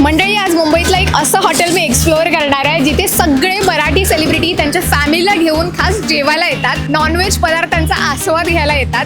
मंडळी, आज मुंबईतलं एक असं हॉटेल मी एक्सप्लोअर करणार आहे जिथे सगळे मराठी सेलिब्रिटी त्यांच्या फॅमिलीला घेऊन खास जेवायला येतात, नॉनव्हेज पदार्थांचा आस्वाद घ्यायला येतात.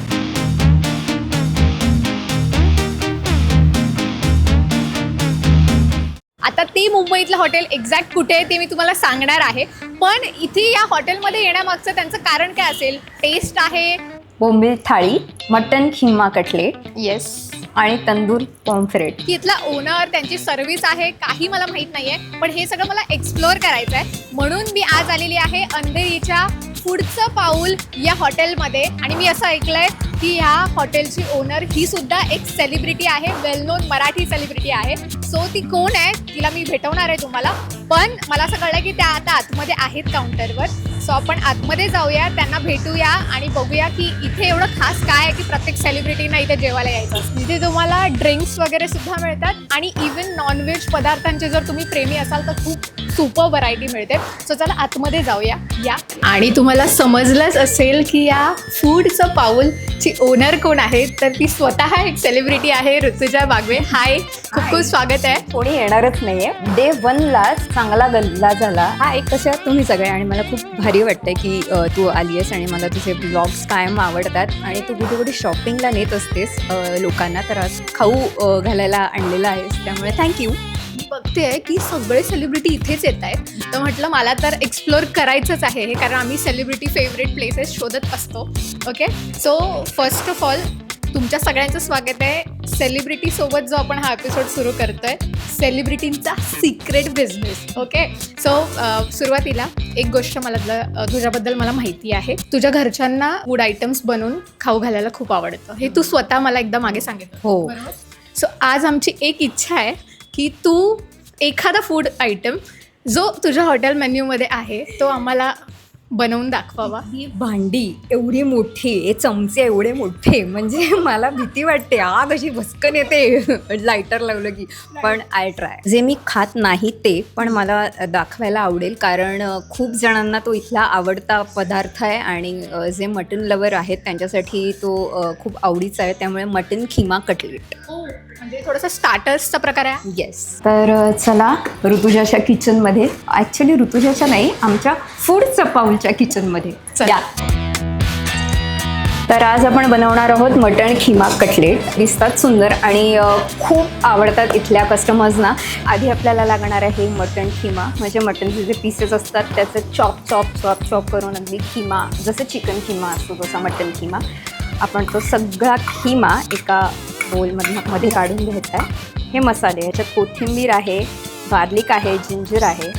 आता ते मुंबईतलं हॉटेल एक्झॅक्ट कुठे आहे ते मी तुम्हाला सांगणार आहे. पण इथे या हॉटेलमध्ये येण्यामागचं त्यांचं कारण काय असेल? टेस्ट आहे, बोंबील थाळी, मटन खिमा कटलेट येस, आणि तंदूर पॉम्फ्रेट. की इथला ओनर, त्यांची सर्व्हिस आहे, काही मला माहीत नाहीये, पण हे सगळं मला एक्सप्लोअर करायचं आहे. म्हणून मी आज आलेली आहे अंधेरीच्या पुढचं पाऊल या हॉटेलमध्ये. आणि मी असं ऐकलंय की ह्या हॉटेलची ओनर ही सुद्धा एक सेलिब्रिटी आहे, वेल नोन मराठी सेलिब्रिटी आहे. सो ती कोण आहे तिला मी भेटवणार आहे तुम्हाला. पण मला असं कळलं की त्या आता आतमध्ये आहेत काउंटरवर. सो आपण आतमध्ये जाऊया, त्यांना भेटूया आणि बघूया की इथे एवढं खास काय आहे की प्रत्येक सेलिब्रिटीना इथे जेवायला यायचं असतं. जिथे तुम्हाला ड्रिंक्स वगैरे सुद्धा मिळतात आणि इवन नॉनव्हेज पदार्थांचे जर तुम्ही प्रेमी असाल तर खूप सुपर व्हरायटी मिळते. सो चला आतमध्ये जाऊया या. आणि तुम्हाला समजलंच असेल की या फूडचं पाऊलची ओनर कोण आहे, तर ती स्वतः एक सेलिब्रिटी आहे, ऋतुजा बागवे. हाय, खूप खूप स्वागत आहे. कोणी येणारच नाहीये. डे 1ला चांगला गल्ला झाला. हा एक कशा तुम्ही सगळे, आणि मला खूप भारी वाटतंय की तू आली आहेस आणि मला तुझे ब्लॉग्स कायम आवडतात आणि तू कुठे कुठे शॉपिंगला नेत असतेस लोकांना, तर आज खाऊ घालायला आणलेला आहेस, त्यामुळे थँक्यू. मी बघते की सगळे सेलिब्रिटी इथेच येत आहेत, तर म्हटलं मला तर एक्सप्लोअर करायचंच आहे हे, कारण आम्ही सेलिब्रिटी फेवरेट प्लेसेस शोधत असतो. Okay, so first of all तुमच्या सगळ्यांचं स्वागत आहे सेलिब्रिटी सोबत, जो आपण हा एपिसोड सुरू करतोय, सेलिब्रिटींचा सिक्रेट बिझनेस. ओके, सो सुरुवातीला एक गोष्ट मला तुझ्याबद्दल मला माहिती आहे, तुझ्या घरच्यांना फूड आयटम्स बनवून खाऊ घालायला खूप आवडतं, हे तू स्वतः मला एकदा मागे सांगितलं. हो. सो आज आमची एक इच्छा आहे की तू एखादा फूड आयटम जो तुझ्या हॉटेल मेन्यूमध्ये आहे तो आम्हाला बनवून दाखवावा. ही भांडी एवढी मोठी, हे चमचे एवढे मोठे, म्हणजे मला भीती वाटते, आग अशी भस्कन येते लायटर लावलं की. पण आय ट्राय. जे मी खात नाही ते पण मला दाखवायला आवडेल, कारण खूप जणांना तो इथला आवडता पदार्थ आहे आणि जे मटन लवर आहेत त्यांच्यासाठी तो खूप आवडीचा आहे. त्यामुळे मटन खिमा कटलेट म्हणजे थोडासा स्टार्टर्सचा प्रकार आहे. येस. तर चला ऋतुजाच्या किचनमध्ये, ॲक्च्युली ऋतुजाच्या नाही, आमच्या फूडचं पाऊलच्या किचनमध्ये या. तर आज आपण बनवणार आहोत मटण खिमा कटलेट. दिसतात सुंदर आणि खूप आवडतात इथल्या कस्टमर्सना. आधी आपल्याला लागणार आहे मटण खिमा, म्हणजे मटणचे जे पीसेस असतात त्याचं चॉप चॉप चॉप चॉप करून अगदी खिमा, जसं चिकन खिमा असतो तसा मटण खिमा, आपण तो सगळा खिमा एका बोलमध्ये काढून घ्यायचा आहे. हे मसाले, ह्याच्यात कोथिंबीर आहे, गार्लिक आहे, जिंजर आहे,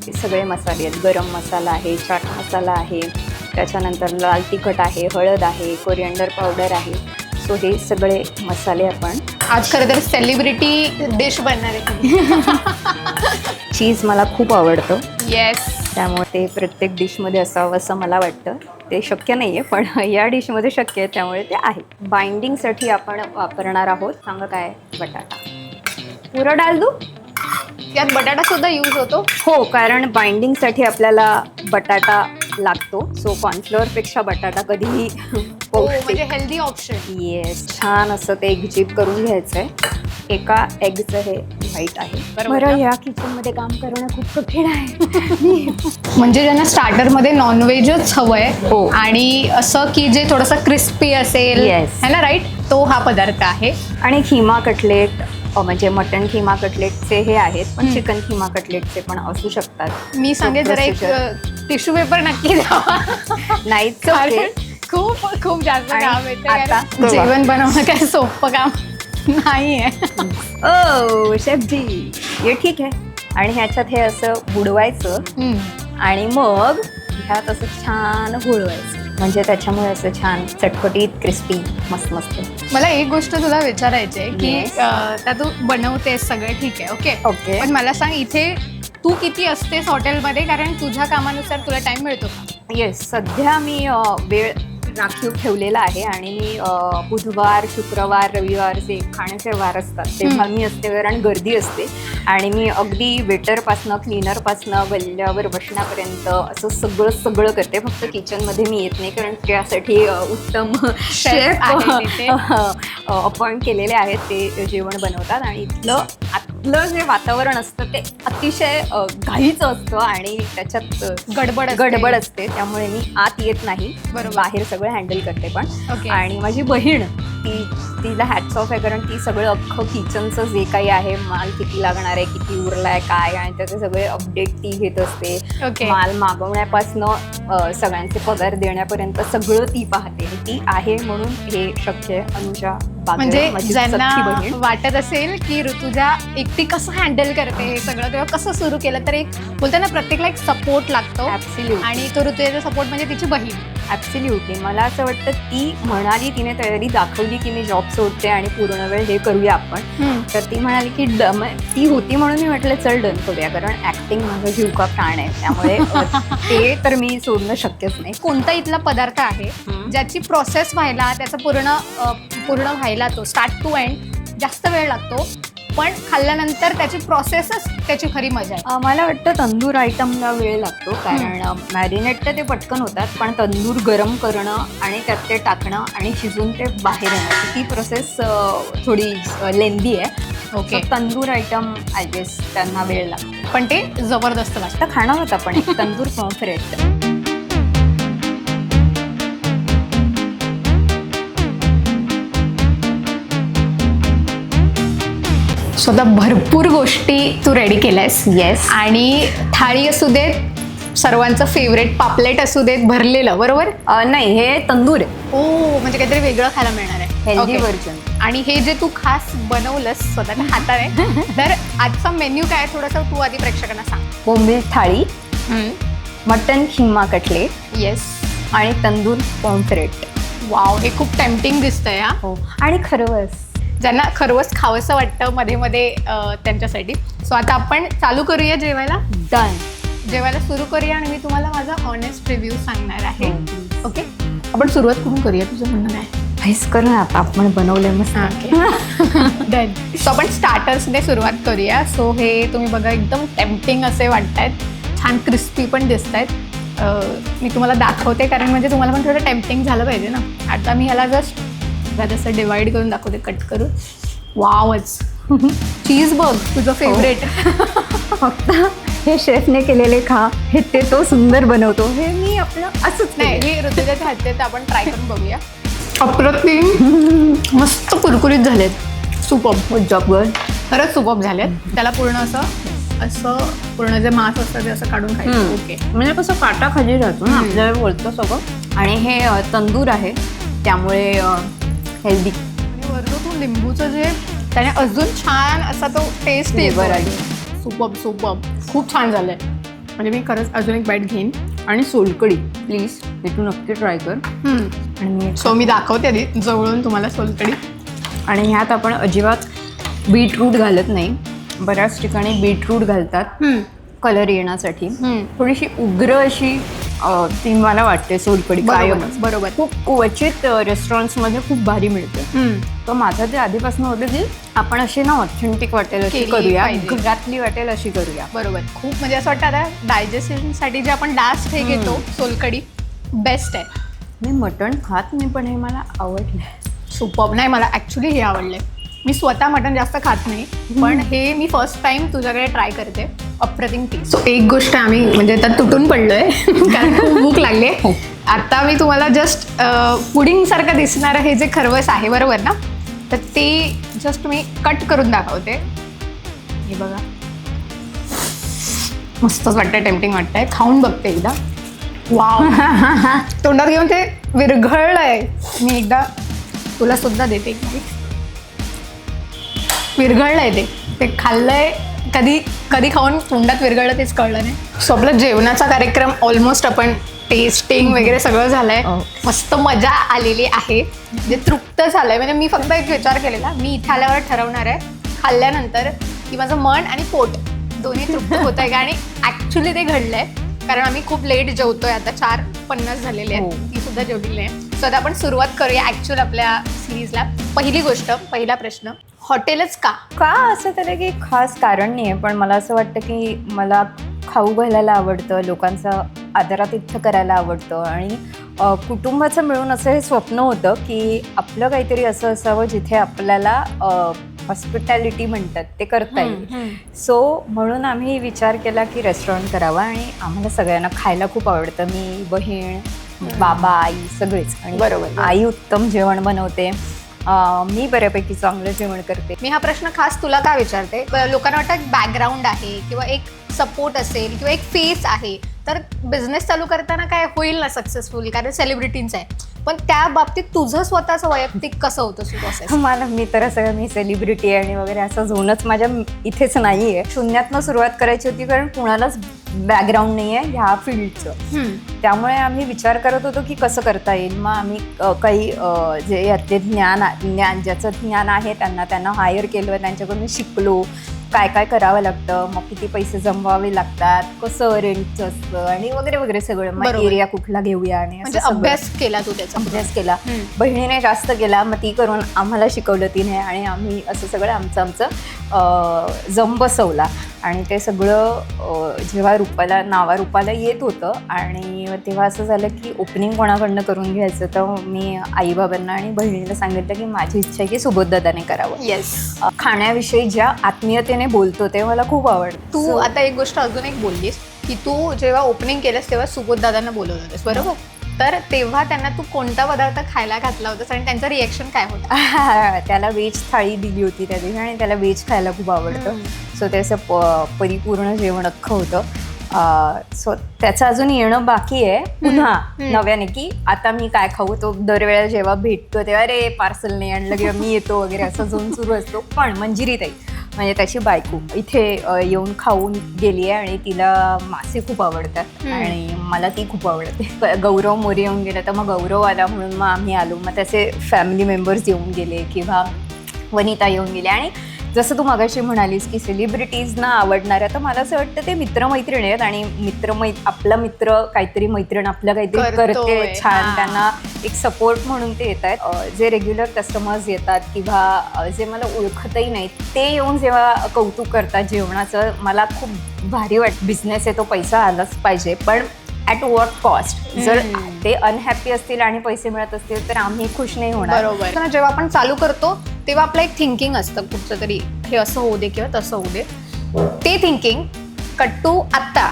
हे सगळे मसाले आहेत. गरम मसाला आहे, चाट मसाला आहे, त्याच्यानंतर लाल तिखट आहे, हळद आहे, कोरिअँडर पावडर आहे. सो हे सगळे मसाले आपण आज खरं तर सेलिब्रिटी डिश बनणार आहे. चीज मला खूप आवडतं, येस, त्यामुळे ते प्रत्येक डिशमध्ये असावं असं मला वाटतं. ते शक्य नाही आहे पण या डिशमध्ये शक्य आहे, त्यामुळे ते आहे. बाइंडिंगसाठी आपण वापरणार आहोत, सांगा काय, बटाटा. पुरा डाल दू. यात बटाटा सुद्धा यूज होतो. हो, कारण बाइंडिंगसाठी आपल्याला बटाटा लागतो. सो कॉर्नफ्लोअरपेक्षा बटाटा कधीही म्हणजे हेल्दी ऑप्शन. येस. छान असं ते एकजीव करून घ्यायचं आहे. एका एगचं हे व्हाईट आहे. बरं, या किचनमध्ये काम करणं खूप कठीण आहे. म्हणजे ज्यांना स्टार्टरमध्ये नॉनव्हेजच हवंय आणि असं की जे थोडंसं क्रिस्पी असेल, Yes. है ना, राईट, तो हा पदार्थ आहे. आणि खिमा कटलेट, म्हणजे मटन खिमा कटलेटचे हे आहेत, पण चिकन खिमा कटलेटचे पण असू शकतात. मी सांगेन जरा एक टिश्यू पेपर नक्की द्यावा. नाहीच. खूप खूप जास्त काम येते, आता कारण जेवण बनवणं काय सोपं काम नाहीये. ओ शेफजी, हे ठीक आहे. आणि ह्याच्यात हे असं बुडवायचं आणि मग ह्यात असं छान घोळवायचं, म्हणजे त्याच्यामुळे असं छान चटपटीत क्रिस्पी मस्त मस्त. मला एक गोष्ट तुला विचारायची आहे की त्या तू बनवतेस सगळं ठीक आहे, ओके ओके, पण मला सांग इथे तू किती असतेस हॉटेलमध्ये, कारण तुझ्या कामानुसार तुला टाइम मिळतो का? येस. सध्या मी वेळ राखीव ठेवलेला आहे आणि मी बुधवार, शुक्रवार, रविवार जे खाण्याचे वार असतात तेव्हा मी असते, कारण गर्दी असते. आणि मी अगदी वेटरपासनं, क्लीनरपासनं, गल्ल्यावर बसण्यापर्यंत असं सगळं करते. फक्त किचनमध्ये मी येत नाही, कारण त्यासाठी उत्तम शेफ अपॉइंट केलेले आहेत, ते जेवण बनवतात. आणि इथलं आतलं जे वातावरण असतं ते अतिशय घाईचं असतं आणि त्याच्यात गडबड असते, त्यामुळे मी आत येत नाही, बरोबर. बाहेर सगळं हँडल करते पण. Okay. आणि माझी बहीण तिला हॅट्स ऑफ आहे, कारण ती सगळं अख्खं किचनचं जे काही आहे, माल किती लागणार आहे, किती उरलाय काय, आणि त्याचे सगळे अपडेट ती घेत असते. Okay. माल मागवण्यापासनं सगळ्यांचे पगार देण्यापर्यंत सगळं ती पाहते. ती आहे म्हणून हे शक्य आहे. अनुजा बागळे, म्हणजे माझी ज्यांना सख्खी बहीण. वाटत असेल की ऋतुजा एकटी कसं हँडल करते हे सगळं, तेव्हा कसं सुरू केलं, तर एक बोलते ना प्रत्येकला एक सपोर्ट लागतो. Absolutely. आणि तो ऋतुजाचा सपोर्ट म्हणजे तिची बहीण. ॲब्सोल्युटली. मला असं वाटतं ती म्हणाली, तिने तयारी दाखवली की मी जॉब सोडते आणि पूर्ण वेळ हे करूया आपण. तर ती म्हणाली की ती होती म्हणून मी म्हटलं चल डन करूया, कारण ऍक्टिंग माझा जीव का प्राण आहे, त्यामुळे ते तर मी सोडणं शक्यच नाही. कोणता इथला पदार्थ आहे ज्याची प्रोसेस व्हायला, त्याचा पूर्ण व्हायला, तो स्टार्ट टू एंड जास्त वेळ लागतो, पण खाल्ल्यानंतर त्याची प्रोसेसच त्याची खरी मजा आहे? मला वाटतं तंदूर आयटमला वेळ लागतो, कारण मॅरिनेट तर ते पटकन होतात, पण तंदूर गरम करणं आणि त्यात ते टाकणं आणि शिजून ते बाहेर येणं, ती प्रोसेस थोडी लेंदी आहे. Okay. Tandoor item I guess त्यांना वेळ लागतो, पण ते जबरदस्त लागतं. आता खाणार होता पण एक तंदूर पॉम्फ्रेट. स्वतः भरपूर गोष्टी तू रेडी केल्यास. येस. आणि थाळी असू देत, सर्वांचं फेवरेट पापलेट असू देत भरलेलं, बरोबर? नाही, हे तंदूर आहे, ओ, म्हणजे काहीतरी वेगळं खायला मिळणार आहे. Healthy Okay. व्हर्जन. आणि हे जे तू खास बनवलंस स्वतःच्या हाताने, तर आजचा मेन्यू काय थोडंसं तू आधी प्रेक्षकांना सांग. बोंबील थाळी, मटन खिमा कटलेट येस. आणि तंदूर पॉम्फ्रेट. वाव, हे खूप टेम्पटिंग दिसतंय हा. हो, आणि खरवस. ज्यांना खरवस खावंसं वाटतं मध्ये मध्ये त्यांच्यासाठी. सो आता आपण चालू करूया जेवायला. डन. जेवायला सुरू करूया आणि मी तुम्हाला माझा ऑनेस्ट रिव्ह्यू सांगणार आहे. हो, ओके, आपण सुरुवात करून करूया, तुझं म्हणणं काय? हेच कर ना, आता आपण बनवलंय मस्त. डन. सो आपण स्टार्टर्सने सुरुवात करूया. सो हे तुम्ही बघा, एकदम टेम्पटिंग असे वाटत आहेत, छान क्रिस्पी पण दिसत आहेत. मी तुम्हाला दाखवते, कारण म्हणजे तुम्हाला पण थोडं टेम्पटिंग झालं पाहिजे ना. आता मी ह्याला जस्ट जसं डिवाइड करून दाखवते, कट करून. वावच, चीज बघ, तुझं फेवरेट. फक्त हे शेफने केलेले खा, हे ते तो सुंदर बनवतो, हे मी आपलं असंच नाही, नाही. हे ऋतुजाच्या हातचे, तर आपण ट्राय करून बघूया. अप्रतिम, मस्त कुरकुरीत झालेत. सुपअप. Good job girl. खरंच सुपअप झालेत. त्याला पूर्ण असं पूर्ण जे मांस असतं ते असं काढून खायचं. ओके. म्हणजे कसं काटा खाली राहतो ना, आपल्याला बोलतो सगळं. आणि हे तंदूर आहे, त्यामुळे हेल्दी. आणि वरतून लिंबूचं जे त्याने अजून छान असा तो टेस्ट Flavor आहे. सुपअप खूप छान झालंय. म्हणजे मी खरंच अजून एक बाईट घेईन. आणि सोलकढी प्लीज, हे तू नक्की ट्राय कर. आणि सो मी दाखवते आधी जवळून तुम्हाला सोलकढी. आणि ह्यात आपण अजिबात बीटरूट घालत नाही. बऱ्याच ठिकाणी बीटरूट घालतात कलर येण्यासाठी. थोडीशी उग्र अशी ती मला वाटते सोलकढी. बरोबर. खूप क्वचित रेस्टॉरंट्समध्ये खूप भारी मिळते. तर माझं ते आधीपासून होतं की आपण अशी ना ऑथेंटिक वाटेल अशी करूया, पाहिजे. घरातली वाटेल अशी करूया. बरोबर. खूप म्हणजे असं वाटतं, आता डायजेशनसाठी जे आपण लास्ट हे घेतो सोलकढी, बेस्ट आहे. मी मटण खात नाही, पण हे मला आवडलं. सुपअप. नाही, मला ॲक्च्युली हे आवडलंय. मी स्वतः मटण जास्त खात नाही, पण हे मी फर्स्ट टाइम तुझ्याकडे ट्राय करते. अप्रतिम टेस्ट. सो एक गोष्ट आम्ही म्हणजे त्यात तुटून पडलोय, कारण खूप भूक लागली. आता मी तुम्हाला जस्ट पुडिंग सारखं दिसणारं हे जे खरवस आहे, बरोबर ना, तर ते जस्ट मी कट करून दाखवते. हे बघा, मस्तच वाटतंय, टेम्पटिंग वाटतंय. खाऊन बघते एकदा. वाव. तोंडात घेऊन ते विरघळलंय. मी एकदा तुला सुद्धा देते एक बाईट. विरघळलंय ते खाल्लंय, कधी खाऊन तोंडात विरघळलं तेच कळलं नाही. सो आपला जेवणाचा कार्यक्रम ऑलमोस्ट आपण टेस्टिंग वगैरे सगळं झालंय. मस्त मजा आलेली आहे, म्हणजे तृप्त झालंय. म्हणजे मी फक्त एक विचार केलेला, मी इथे आल्यावर ठरवणार आहे खाल्ल्यानंतर की माझं मन आणि पोट दोन्ही तृप्त होत आहे का, आणि ॲक्च्युली ते घडलंय. कारण आम्ही खूप लेट जेवतोय, आता 4:50 झालेले आहेत. ती सुद्धा जेवलेली आहे. सो आता आपण सुरुवात करूया ॲक्च्युअल आपल्या सिरीजला. पहिली गोष्ट, पहिला प्रश्न, हॉटेलच का असं त्याला की खास कारण नाही आहे, पण मला असं वाटतं की मला खाऊ घालायला आवडतं, लोकांचा आदरातिथ्य करायला आवडतं, आणि कुटुंबाचं मिळून असं हे स्वप्न होतं की आपलं काहीतरी असं असावं जिथे आपल्याला हॉस्पिटॅलिटी म्हणतात ते करता येईल. सो म्हणून आम्ही विचार केला की रेस्टॉरंट करावा. आणि आम्हाला सगळ्यांना खायला खूप आवडतं. मी, बहीण, बाबा, आई सगळेच. आणि बरोबर. आई उत्तम जेवण बनवते, मी बऱ्यापैकी चांगलं जेवण करते. मी हा प्रश्न खास तुला का विचारते, लोकांना वाटतं बॅकग्राऊंड आहे किंवा एक सपोर्ट असेल किंवा एक फेस आहे तर बिझनेस चालू करताना काय होईल ना सक्सेसफुल, कारण सेलिब्रिटींचं आहे. पण त्या बाबतीत तुझं स्वतःचं वैयक्तिक कसं होतं प्रोसेस? मी तर असं मी सेलिब्रिटी आहे आणि वगैरे असं झोनच माझ्या इथेच नाही आहे. शून्यातनं सुरुवात करायची होती कारण कुणालाच बॅकग्राऊंड नाही आहे ह्या फील्डचं. त्यामुळे आम्ही विचार करत होतो की कसं करता येईल. मग आम्ही काही जे यातले ज्ञान ज्याचं ज्ञान आहे त्यांना हायर केलं, त्यांच्याकडून शिकलो काय काय करावं लागतं, मग किती पैसे जमवावे लागतात, कसं रेंटचं असतं आणि वगैरे वगैरे सगळं. मग एरिया कुठला घेऊया आणि म्हणजे अभ्यास केला तू त्याचा? अभ्यास केला. बहिणीने जास्त केला, मग ती करून आम्हाला शिकवलं तिने आणि आम्ही असं सगळं आमचं जम बसवला. आणि ते सगळं जेव्हा नावारूपाला येत होतं आणि तेव्हा असं झालं की ओपनिंग कोणाकडनं करून घ्यायचं. तर मी आईबाबांना आणि बहिणीला सांगितलं की माझी इच्छा आहे की सुबोधदादाने करावं. येस. खाण्याविषयी ज्या आत्मीयतेने बोलतो ते मला खूप आवडतं. तू आता एक गोष्ट अजून एक बोललीस की तू जेव्हा ओपनिंग केलंस तेव्हा सुबोधदादांना बोलवलं होतंस, बरोबर? तर तेव्हा त्यांना तू कोणता पदार्थ खायला घातला होतास आणि त्यांचं रिएक्शन काय होतं? त्याला व्हेज थाळी दिली होती त्या दिवशी आणि त्याला व्हेज खायला खूप आवडतं. सो ते असं परिपूर्ण जेवण अख्खं होतं. सो त्याचं अजून येणं बाकी आहे पुन्हा नव्याने की आता मी काय खाऊ. तो दरवेळेला जेव्हा भेटतो तेव्हा अरे पार्सल नाही आणलं किंवा मी येतो वगैरे असं झोन सुरू असतो. पण मंजिरी ताई म्हणजे त्याची बायको इथे येऊन खाऊन गेली आहे आणि तिला मासे खूप आवडतात आणि मला ती खूप आवडते. गौरव मोरे येऊन गेला तर मग गौरव आला म्हणून मग आम्ही आलो. मग त्याचे फॅमिली मेंबर्स येऊन गेले किंवा वनिता येऊन गेले. आणि जसं तू मगाशी म्हणालीस की सेलिब्रिटीजना आवडणाऱ्या, तर मला असं वाटतं ते मित्रमैत्रिणी आहेत आणि आपला मित्र काहीतरी मैत्रीण आपलं काहीतरी करते छान, त्यांना एक सपोर्ट म्हणून ते येत आहेत. जे रेग्युलर कस्टमर्स येतात किंवा जे मला ओळखतही नाही ते येऊन जेव्हा कौतुक करतात जेवणाचं, मला खूप भारी वाटतं. बिझनेस आहे तो पैसा आलाच पाहिजे, पण ॲट वॉट कॉस्ट? जर ते अनहॅपी असतील आणि पैसे मिळत असतील तर आम्ही खुश नाही होणार. बरोबर. जेव्हा आपण चालू करतो तेव्हा आपलं एक थिंकिंग असतं कुठचं तरी, हे असं होऊ दे किंवा तसं होऊ दे. ते थिंकिंग कट्टू आत्ता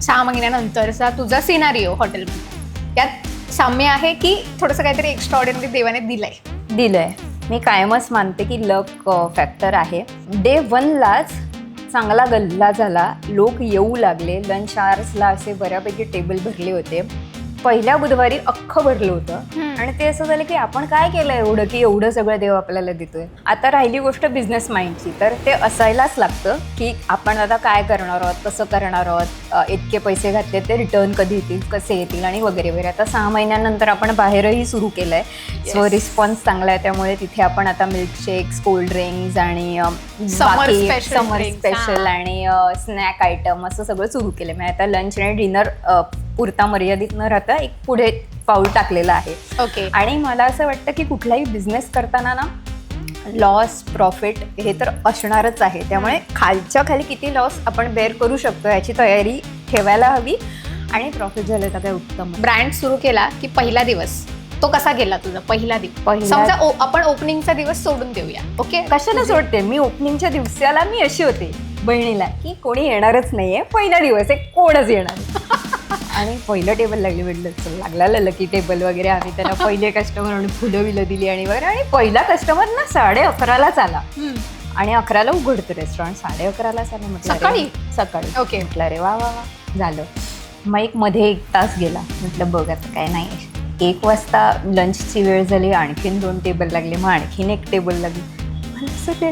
6 महिन्यानंतरचा तुझा सिनारिओ हॉटेलमध्ये, यात साम्य आहे की थोडंसं काहीतरी एक्स्ट्राऑर्डिनरी देवाने दिलंय? मी कायमच मानते की लक फॅक्टर आहे. डे 1लाच चांगला गल्ला झाला, लोक येऊ लागले. लंच आवर्सला असे बऱ्यापैकी टेबल भरले होते. पहिल्या बुधवारी अख्खं भरलं होतं आणि ते असं झालं की आपण काय केलं एवढं की एवढं सगळं देव आपल्याला देतोय. आता राहिली गोष्ट बिझनेस माइंडची, तर ते असायलाच लागतं की आपण आता काय करणार आहोत, कसं करणार आहोत, इतके पैसे घातले ते रिटर्न कधी येतील, कसे येतील आणि वगैरे वगैरे. आता 6 महिन्यानंतर आपण बाहेरही सुरू केलं आहे. सो रिस्पॉन्स चांगला आहे, त्यामुळे तिथे आपण आता मिल्कशेक्स, कोल्ड ड्रिंक्स आणि समर स्पेशल आणि स्नॅक आयटम असं सगळं सुरू केलं. म्हणजे आता लंच आणि डिनर पुरता मर्यादित न राहता एक पुढे पाऊल टाकलेलं आहे. ओके. आणि मला असं वाटतं की कुठलाही बिझनेस करताना ना लॉस प्रॉफिट हे तर असणारच आहे. त्यामुळे खालच्या खाली किती लॉस आपण बेअर करू शकतो याची तयारी ठेवायला हवी. आणि प्रॉफिट झालं तर काय उत्तम. ब्रँड सुरू केला की पहिला दिवस तो कसा गेला तुझा? पहिला दिवस समजा आपण ओपनिंगचा दिवस सोडून देऊया. ओके. कशाला सोडते मी? ओपनिंगच्या दिवसाला मी अशी होते बहिणीला की कोणी येणारच नाहीये, पहिला दिवस आहे, कोणच येणार. आणि पहिलं टेबल लागली, म्हटलं लागला लकी टेबल वगैरे. आम्ही त्याला पहिले कस्टमर म्हणून फुलं विलं दिली आणि वगैरे. आणि पहिला कस्टमर ना 11:30लाच आला आणि 11ला उघडतो रेस्टॉरंट. 11:30लाच आला म्हटलं सकाळी. ओके. म्हटलं अरे वा वा वा झालं. मग मध्ये 1 तास गेला. म्हटलं बघ आता काय नाही. 1 वाजता लंचची वेळ झाली, आणखीन 2 टेबल लागले, मग आणखीन 1 टेबल लागली. डे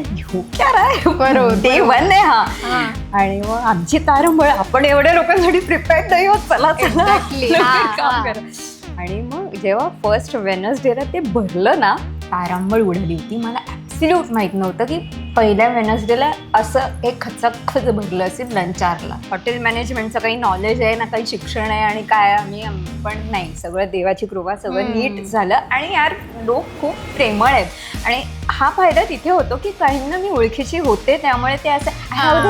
1 आहे हा. आणि मग आमची तारंबळ, आपण एवढ्या लोकांसाठी प्रिपेअर्ड नाही होत, चला काम करा. आणि मग जेव्हा फर्स्ट वेनसडेला ते भरलं ना, तारंबळ उडाली होती. मला ॲब्सल्यूट माहीत नव्हतं की पहिल्या वेनसडेला असं एक खचाखच भरलं असेल लंच आरला. हॉटेल मॅनेजमेंटचं काही नॉलेज आहे ना, काही शिक्षण आहे आणि काय आम्ही पण नाही. सगळं देवाची कृपा, सगळं नीट झालं. आणि यार लोक खूप प्रेमळ आहेत. आणि हा फायदा तिथे होतो की काहींना मी ओळखीची होते, त्यामुळे ते असं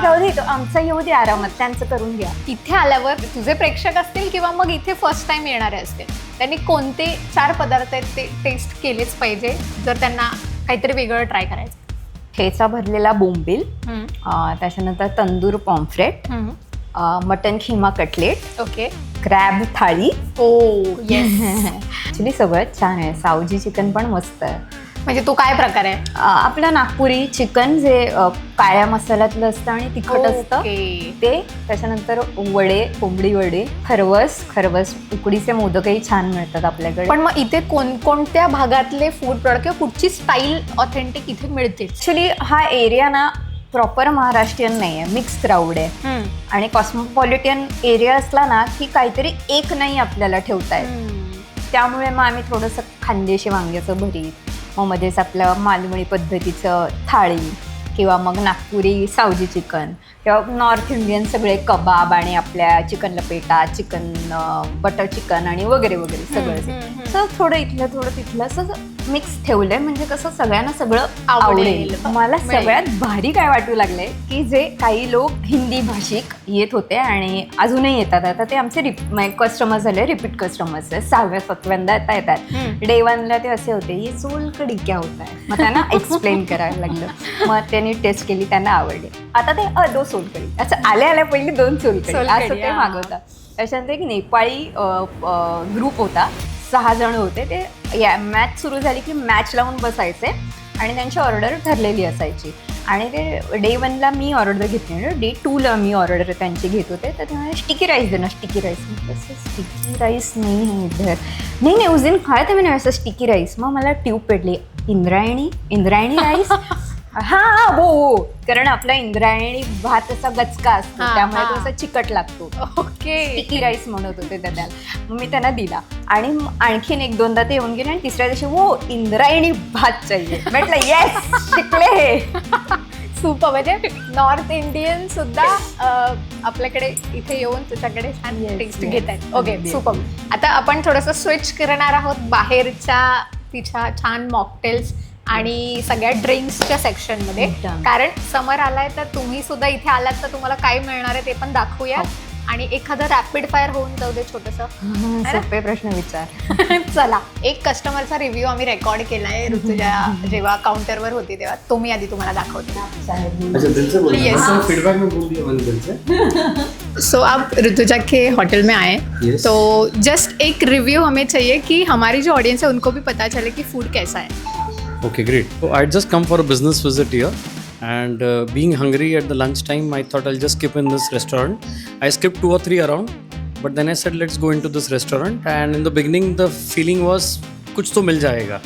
राहू दे आमचा येऊ दे आरामात, त्यांचं करून घ्या. इथे आल्यावर तुझे प्रेक्षक असतील किंवा मग इथे फर्स्ट टाइम येणारे असतील, त्यांनी कोणते 4 पदार्थ आहेत ते टेस्ट केलेच पाहिजे जर त्यांना काहीतरी वेगळं ट्राय करायचं? ठेचा भरलेला बोंबील, त्याच्यानंतर tandoor pomfret, mutton keema cutlet, okay. Crab थाळी. ओ येस. ॲक्च्युली सगळंच छान आहे. सावजी चिकन पण मस्त आहे. म्हणजे तो काय प्रकार आहे? आपलं नागपुरी चिकन जे काळ्या मसाल्यातलं असतं आणि तिखट असतं ते. त्याच्यानंतर वडे, कोंबडी वडे, खरवस उकडीचे मोदकही छान मिळतात आपल्याकडे. पण मग इथे कोणकोणत्या भागातले फूड प्रोडक्ट किंवा कुठची स्टाईल ऑथेंटिक इथे मिळते? ॲक्च्युली हा एरिया ना प्रॉपर महाराष्ट्रीयन नाही आहे, मिक्स क्राऊड आहे. आणि कॉस्मोपॉलिटन एरिया असला ना की काहीतरी एक नाही आपल्याला ठेवता येत. त्यामुळे मग आम्ही थोडंसं खानदेशी वांग्याचं भरीत, मग मध्येच आपलं मालवणी पद्धतीचं थाळी, किंवा मग नागपुरी सावजी चिकन, किंवा नॉर्थ इंडियन सगळे कबाब आणि आपल्या चिकन लपेटा, चिकन बटर चिकन आणि वगैरे वगैरे सगळं. असं थोडं इथलं थोडं तिथलं असं मिक्स ठेवलंय, म्हणजे कसं सगळ्यांना सगळं आवडेल. मला सगळ्यात भारी काय वाटू लागलंय की जे काही लोक हिंदी भाषिक येत होते आणि अजूनही येतात, आता ते आमचे कस्टमर झाले, रिपीट कस्टमर्स आहे. 6व्या-7व्यांदा येतात. डे 1ला ते असे होते, ये सोलकढी क्या होता है, मग त्यांना एक्सप्लेन करायला लागलं. मग त्यांनी टेस्ट केली, त्यांना आवडले. आता ते 2 सोलकढी असं आल्या पहिले 2 सोलकढी असं ते मागवतात. त्याच्यानंतर एक नेपाळी ग्रुप होता, 6 जण होते. ते मॅच सुरू झाली की मॅच लावून बसायचे आणि त्यांची ऑर्डर ठरलेली असायची. आणि ते डे 1ला मी ऑर्डर घेतली, डे 2ला मी ऑर्डर त्यांची घेत होते. तर ते म्हणाले स्टिकी राईस दे ना, स्टिकी राईस. स्टिकी राईस नाही आहे इधर. नाही उस दिन खाया था मैंने असं स्टिकी राईस. मग मला ट्यूब पेटली, इंद्रायणी राईस. हा हो, कारण आपला इंद्रायणी भात असा गचका असतो, त्यामुळे तो असा चिकट लागतो. ओके. स्टिकी राईस म्हणत होते त्याला. मग मी त्यांना दिला आणि आणखीन 1-2दा ते येऊन गेले आणि तिसऱ्या दिवशी वो इंद्रायणी भात चाहिए. म्हटलं येस, शिकले हे. सुपर. म्हणजे नॉर्थ इंडियन सुद्धा आपल्याकडे इथे येऊन तुझ्याकडे छान टेस्ट घेत आहेत. Okay super. आता आपण थोडंसं स्विच करणार आहोत बाहेरच्या तिच्या छान मॉकटेल्स आणि सगळ्या ड्रिंक्सच्या सेक्शनमध्ये. कारण समर आलाय तर तुम्ही सुद्धा इथे आलात तर तुम्हाला काय मिळणार आहे ते पण दाखवूया. आणि एखादं रॅपिड फायर होऊन जाऊ दे छोटंसं. सोपे प्रश्न विचार. चला, एक कस्टमरचा रिव्ह्यू आम्ही रेकॉर्ड केलाय ऋतुजा जेव्हा काउंटरवर होती तेव्हा. तो मी आधी तुम्हाला दाखवते. सो आप ऋतुजा के होटल में आए, तो जस्ट एक रिव्यू हमें चाहिए कि हमारी जो ऑडियंस है उनको भी पता चले कि फूड कैसा है. Okay, great. So I just come for a business visit here, and being hungry at the lunchtime, I thought I'll just skip in this restaurant. I skipped 2 or 3 around, but then I said let's go into this restaurant. And in the beginning, the feeling was kuch to mil jayega,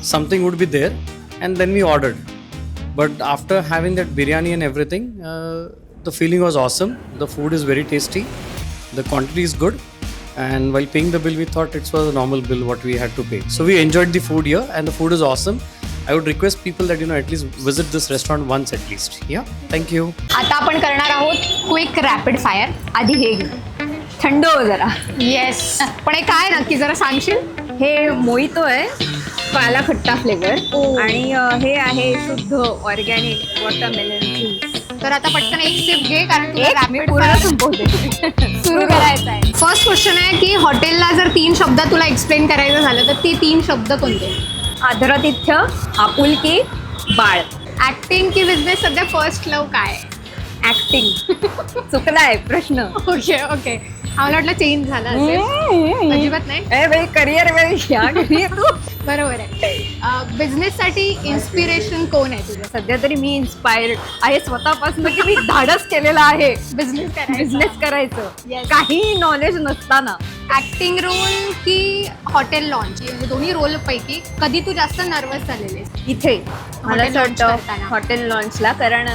something would be there, and then we ordered. But after having that biryani and everything, the feeling was awesome. The food is very tasty, the quantity is good. And while paying the bill, we thought it was a normal bill what we had to pay. So we enjoyed the food here, and the food is awesome. I would request people that at least visit this restaurant once at least. Yeah, thank you. आता आपण करणार आहोत quick rapid fire. आधी हे थंड हो जरा. Yes. पण हे काय नक्की जरा सांगशील? हे मोहितो आहे, काला खट्टा फ्लेवर, आणि हे आहे शुद्ध ऑर्गॅनिक वॉटरमेलन ज्यूस. तर आता पटकन एक सिप घे, कारण सुरू करायचं आहे. फर्स्ट क्वेश्चन आहे की हॉटेलला जर 3 शब्द तुला एक्सप्लेन करायचं झालं तर ते 3 शब्द कोणते? आदरातिथ्य, आपुलकी, बाळ. ऍक्टिंग की बिझनेस? सध्या फर्स्ट लव काय? ऍक्टिंग. चुकलाय प्रश्न. Okay okay. आम्हाला वाटलं चेंज झाला असेल. अजिबात नाही. करिअर वेळी बरोबर आहे. बिझनेससाठी इन्स्पिरेशन कोण आहे तुझं? सध्या तरी मी इन्स्पायर्ड आहे स्वतःपासून की मी धाडस केलेला आहे बिझनेस करायचं. काही नॉलेज नसताना. ऍक्टिंग रोल की हॉटेल लॉन्च, दोन्ही रोल पैकी कधी तू जास्त नर्वस झालेले? इथे मला असं वाटतं करताना. हॉटेल लॉन्चला, कारण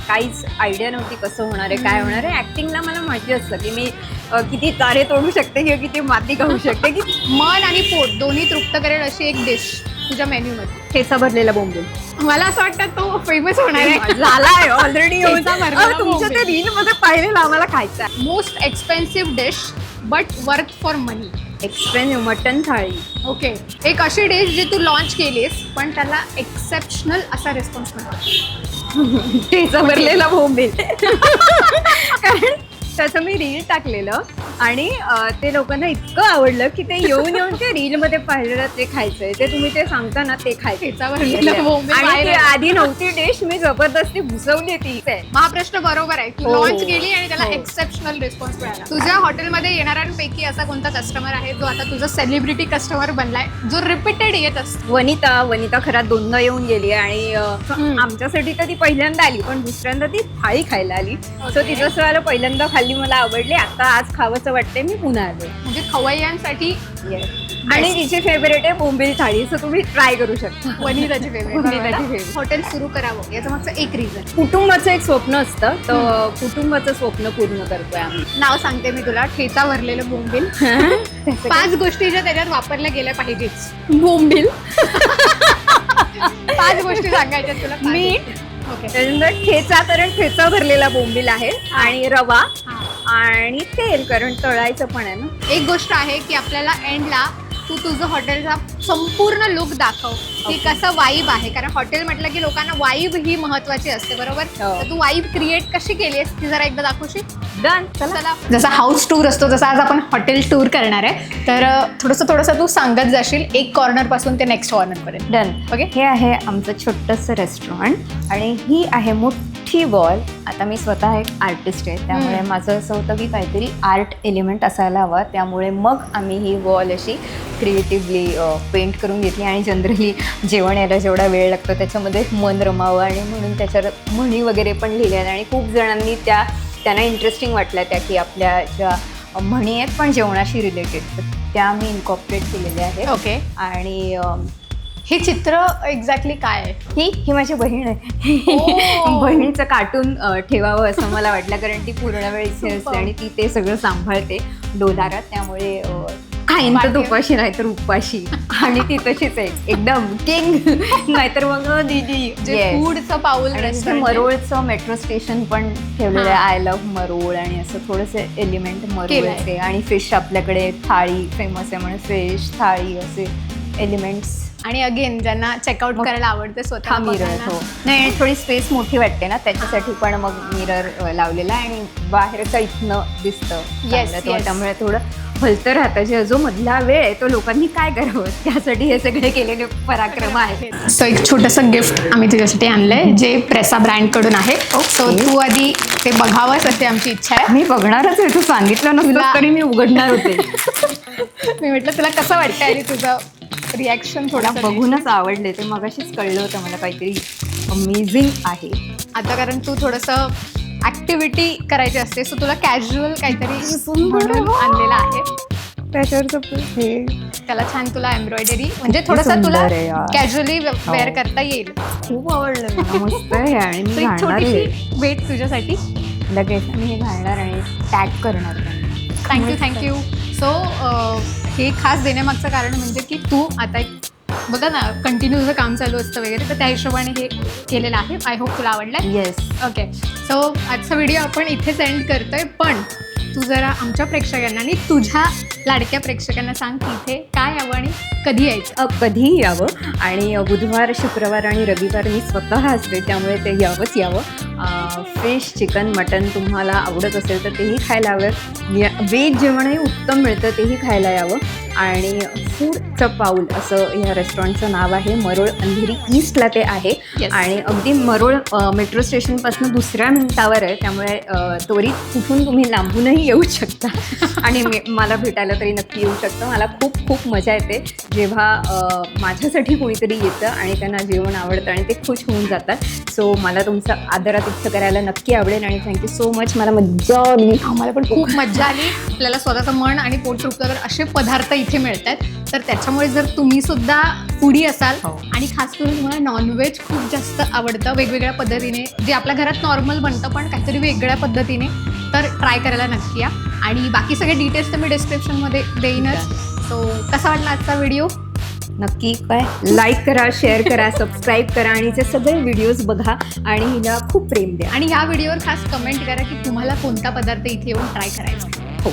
काहीच आयडिया नव्हती कसं होणार आहे, काय होणार आहे. ऍक्टिंगला मला माहिती असतं की मी किती तारे तोडू शकते किंवा किती माती खाऊ शकते, की मन आणि पोट दोन्ही तृप्त करेल अशी एक डिश तुझ्या मेन्यूमध्ये. ठेचा भरलेला बोंबील. मला असं वाटतं तो फेमस होणार आहे. झालाय ऑलरेडी. तुमच्या ते रील मध्ये पाहिलेलं आम्हाला खायचं आहे. Most expensive dish but worth for money. Expensive mutton थाळी. ओके. एक अशी डिश जी तू लॉन्च केलीस पण त्याला एक्सेप्शनल असा रिस्पॉन्स मिळतो. ठेचा भरलेला बोंबील. कारण त्याचं मी रील टाकलेलं आणि ते लोकांना इतकं आवडलं की ते येऊन ते रीलमध्ये पाहिलेलं ते खायचंय, ते तुम्ही ते सांगता ना ते खायचं. ठेचा भरलेलं बोंबील आणि बाहेर ती आहे. आधी नव्हती डिश, मी जबरदस्ती घुसवली ती. मग हा प्रश्न बरोबर आहे. तू हो. लॉन्च केली आणि त्याला हो. एक्सेप्शनल रिस्पॉन्स मिळाला. तुझ्या हॉटेलमध्ये येणाऱ्यांपैकी असा कोणता कस्टमर आहे जो आता तुझा सेलिब्रिटी कस्टमर बनलाय, जो रिपीटेड येत असतो? वनिता खरात दोनदा येऊन गेली आणि आमच्यासाठी तर ती पहिल्यांदा आली, पण दुसऱ्यांदा ती थाळी खायला आली. सो तिचं असं आलं, पहिल्यांदा खाल्ली, मला आवडली, आता आज खावंसं वाटते, मी पुन्हा आले. म्हणजे खवय्यांसाठी आणि तिची फेवरेट आहे बोंबील थाळी, सो तुम्ही ट्राय करू शकता. वनिताची वनिताची फेवरेट favorite. हॉटेल सुरू करावं याचं मागचं एक रिझन. कुटुंबाचं एक स्वप्न असतं, तर कुटुंबाचं स्वप्न पूर्ण करतोय आम्ही. नाव सांगते मी तुला, ठेचा भरलेलं बोंबील. 5 गोष्टी ज्या त्याच्यात वापरल्या गेल्या पाहिजेच. बोंबील, 5 गोष्टी सांगायच्या तुला. 5 मीठ, गोष्टी. ओके. त्याच्यानंतर ठेचा, कारण ठेचा भरलेला बोंबील आहे, आणि रवा हा. आणि तेल, कारण तळायचं पण आहे ना. एक गोष्ट आहे की आपल्याला एंडला तू तुझं हॉटेलचा संपूर्ण लुक दाखव की कसं वाईब आहे, कारण हॉटेल म्हटलं की लोकांना वाईब ही महत्वाची असते, बरोबर? हो. तर तू वाईब क्रिएट कशी केली आहेस ती जरा एकदा दाखवशील. डन, चला. जसा हाऊस टूर असतो तसा आज आपण हॉटेल टूर करणार आहे, तर थोडंसं तू सांगत जाशील एक कॉर्नर पासून ते नेक्स्ट कॉर्नर पर्यंत. डन. ओके. हे आहे आमचं छोटंसं रेस्टॉरंट आणि ही आहे मोठी वॉल. आता मी स्वतः एक आर्टिस्ट आहे, त्यामुळे माझं असं होतं की काहीतरी आर्ट एलिमेंट असायला हवा, त्यामुळे मग आम्ही ही वॉल अशी क्रिएटिव्हली पेंट करून घेतली. आणि जनरली जेवण यायला जेवढा वेळ लागतो त्याच्यामध्ये मन रमावं, आणि म्हणून त्याच्यावर म्हणी वगैरे पण लिहिल्या आहेत, आणि खूप जणांनी त्यांना इंटरेस्टिंग वाटल्या त्या, की आपल्या ज्या म्हणी आहेत पण जेवणाशी रिलेटेड, तर त्या मी इन्कॉर्पोरेट केलेल्या आहेत. ओके. आणि हे चित्र एक्झॅक्टली काय आहे? ही माझी बहीण आहे. ओ. बहिणीचं कार्टून ठेवावं असं मला वाटलं, कारण ती पूर्ण वेळ इथे असते Super. आणि ती ते सगळं सांभाळते डोलारात, त्यामुळे खाईन तर बाकी- तुपाशी नाहीतर उपाशी. आणि ती तशीच आहे एकदम किंग, नाहीतर मग दीदी. जे Yes. फूडचं पाऊल आणि तिथे restaurant आहे. मरोळचं मेट्रो स्टेशन पण ठेवलेलं आहे, आय लव्ह मरोळ, आणि असं थोडंसं एलिमेंट केलंय. मरोळचे. आणि फिश आपल्याकडे थाळी फेमस आहे म्हणून फिश थाळी असे एलिमेंट्स. आणि अगेन ज्यांना चेकआउट करायला आवडते स्वतः हा मिरर. हो, नाही थोडी स्पेस मोठी वाटते ना, त्याच्यासाठी पण मग मिरर लावलेला आहे, आणि बाहेरचं इथनं दिसतं चांगलं, yes. त्यामुळे थोडं हलतं राहतं. जो मधला वेळ आहे तो लोकांनी काय करावं, त्यासाठी हे सगळे केलेले पराक्रम आहेत. सो एक छोटंसं गिफ्ट आम्ही तुझ्यासाठी आणलंय, जे प्रेसा ब्रँड कडून आहे. सो तू आधी ते बघावंच अशी आमची इच्छा आहे. मी बघणारच आहे, तू सांगितलं नसतं तुला- तरी मी उघडणार होते. मी म्हटलं तुला कसं वाटतं आणि तुझं रिॲक्शन थोडा बघूनच आवडले ते, मगाशीच कळलं होतं मला काहीतरी अमेझिंग आहे. आता कारण तू थोडंसं ऍक्टिव्हिटी करायची असते, सो तुला कॅज्युअल काहीतरी म्हणून आणलेलं आहे. त्याच्यावरचं हे त्याला छान तुला एम्ब्रॉयडरी, म्हणजे थोडंसं तुला सुंदर आहे यार. कॅज्युअली वेअर करता येईल. खूप आवडलं मला, मस्त आहे. आणि So, मी एक घालणार आहे छोटीशी भेट तुझ्यासाठी. लगेच, मी हे घालणार आणि टॅग करणार. थँक्यू. सो हे खास देण्यामागचं कारण म्हणजे की तू आता एक बघा ना, कंटिन्यू तुझं काम चालू असतं वगैरे, तर त्या हिशोबाने हे केलेलं आहे. आय होप तुला आवडलं. येस. ओके. सो आजचा व्हिडिओ आपण इथेच एंड करतोय, पण तू जरा आमच्या प्रेक्षकांना आणि तुझ्या लाडक्या प्रेक्षकांना सांग की इथे काय हवं आणि कधी यायचं. कधीही यावं, आणि बुधवार शुक्रवार आणि रविवार मी स्वतः असते, त्यामुळे ते यावं. फिश चिकन मटन तुम्हाला आवडत असेल तर तेही खायला हवं. व्हेज जेवणही उत्तम मिळतं, तेही खायला यावं. आणि फूडचं पाऊल असं ह्या रेस्टॉरंटचं नाव आहे. मरोळ अंधेरी ईस्टला ते आहे. Yes. आणि अगदी मरोळ मेट्रो स्टेशनपासून 2 मिनिटावर आहे, त्यामुळे त्वरित कुठून तुम्ही लांबूनही येऊ शकता आणि मला भेटायला तरी नक्की येऊ शकतं. मला खूप खूप मजा येते जेव्हा माझ्यासाठी कोणीतरी येतं आणि त्यांना जेवण आवडतं आणि ते खुश होऊन जातात. सो मला तुमचं आदरातिथ्य करायला नक्की आवडेल, आणि थँक्यू सो मच. मला मज्जा आली. आम्हाला पण खूप मज्जा आली. आपल्याला स्वतःचं मन आणि पोट चुकतं तर असे पदार्थ इथे मिळतात. तर त्याच्यामुळे जर तुम्ही सुद्धा फूडी असाल हो. आणि खास करून तुम्हाला नॉनव्हेज खूप जास्त आवडतं वेगवेगळ्या पद्धतीने, जे आपल्या घरात नॉर्मल बनतं पण काहीतरी वेगळ्या पद्धतीने, तर ट्राय करायला नक्की या. आणि बाकी सगळे डिटेल्स तर मी डिस्क्रिप्शनमध्ये देईनच. सो कसा वाटला आजचा व्हिडिओ? नक्की काय लाईक करा, शेअर करा, सबस्क्राईब करा, आणि ते सगळे व्हिडिओज बघा आणि हिला खूप प्रेम द्या. आणि ह्या व्हिडिओवर खास कमेंट करा की तुम्हाला कोणता पदार्थ इथे येऊन ट्राय करायचा. हो.